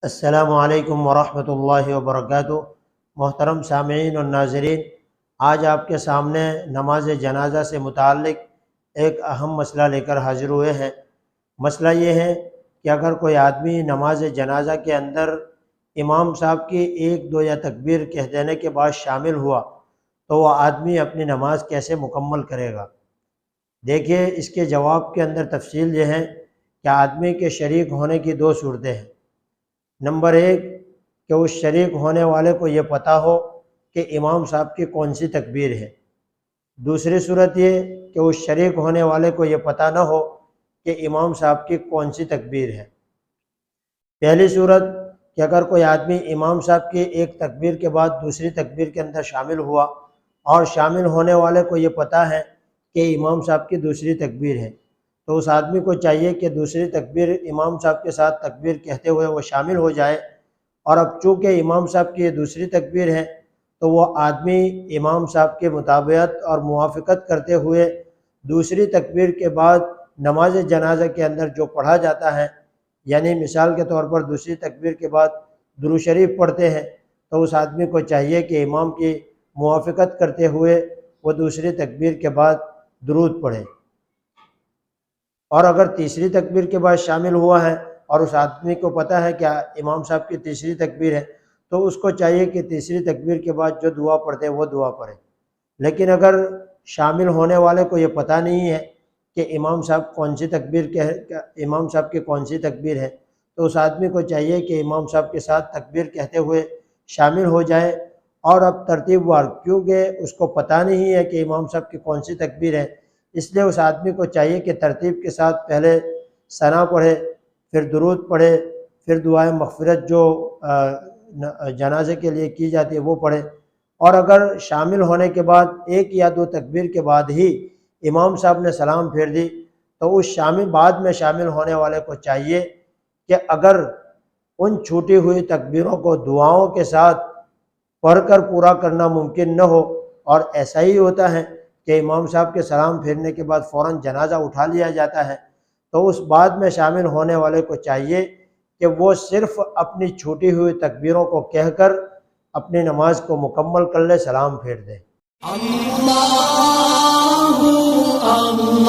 السلام علیکم ورحمۃ اللہ وبرکاتہ۔ محترم سامعین اور ناظرین، آج آپ کے سامنے نماز جنازہ سے متعلق ایک اہم مسئلہ لے کر حاضر ہوئے ہیں۔ مسئلہ یہ ہے کہ اگر کوئی آدمی نماز جنازہ کے اندر امام صاحب کی ایک دو یا تکبیر کہہ دینے کے بعد شامل ہوا تو وہ آدمی اپنی نماز کیسے مکمل کرے گا؟ دیکھیے، اس کے جواب کے اندر تفصیل یہ ہے کہ آدمی کے شریک ہونے کی دو صورتیں ہیں۔ نمبر ایک کہ اس شریک ہونے والے کو یہ پتہ ہو کہ امام صاحب کی کون سی تکبیر ہے۔ دوسری صورت یہ کہ اس شریک ہونے والے کو یہ پتہ نہ ہو کہ امام صاحب کی کون سی تکبیر ہے۔ پہلی صورت کہ اگر کوئی آدمی امام صاحب کی ایک تکبیر کے بعد دوسری تکبیر کے اندر شامل ہوا اور شامل ہونے والے کو یہ پتہ ہے کہ امام صاحب کی دوسری تکبیر ہے، تو اس آدمی کو چاہیے کہ دوسری تکبیر امام صاحب کے ساتھ تکبیر کہتے ہوئے وہ شامل ہو جائے، اور اب چونکہ امام صاحب کی دوسری تکبیر ہے تو وہ آدمی امام صاحب کے مطابقت اور موافقت کرتے ہوئے دوسری تکبیر کے بعد نماز جنازہ کے اندر جو پڑھا جاتا ہے، یعنی مثال کے طور پر دوسری تکبیر کے بعد درود شریف پڑھتے ہیں، تو اس آدمی کو چاہیے کہ امام کی موافقت کرتے ہوئے وہ دوسری تکبیر کے بعد درود پڑھے۔ اور اگر تیسری تکبیر کے بعد شامل ہوا ہے اور اس آدمی کو پتہ ہے کہ امام صاحب کی تیسری تکبیر ہے، تو اس کو چاہیے کہ تیسری تکبیر کے بعد جو دعا پڑھتے ہیں وہ دعا پڑھے۔ لیکن اگر شامل ہونے والے کو یہ پتہ نہیں ہے کہ امام صاحب امام صاحب کی کون سی تکبیر ہے، تو اس آدمی کو چاہیے کہ امام صاحب کے ساتھ تکبیر کہتے ہوئے شامل ہو جائے، اور اب ترتیب وار، کیونکہ اس کو پتہ نہیں ہے کہ امام صاحب کی کون سی تکبیر ہے، اس لیے اس آدمی کو چاہیے کہ ترتیب کے ساتھ پہلے ثنا پڑھے، پھر درود پڑھے، پھر دعائے مغفرت جو جنازے کے لیے کی جاتی ہے وہ پڑھے۔ اور اگر شامل ہونے کے بعد ایک یا دو تکبیر کے بعد ہی امام صاحب نے سلام پھیر دی، تو اس بعد میں شامل ہونے والے کو چاہیے کہ اگر ان چھوٹی ہوئی تکبیروں کو دعاؤں کے ساتھ پڑھ کر پورا کرنا ممکن نہ ہو، اور ایسا ہی ہوتا ہے کہ امام صاحب کے سلام پھیرنے کے بعد فوراً جنازہ اٹھا لیا جاتا ہے، تو اس بعد میں شامل ہونے والے کو چاہیے کہ وہ صرف اپنی چھوٹی ہوئی تکبیروں کو کہہ کر اپنی نماز کو مکمل کر لے، سلام پھیر دے۔ اللہ اللہ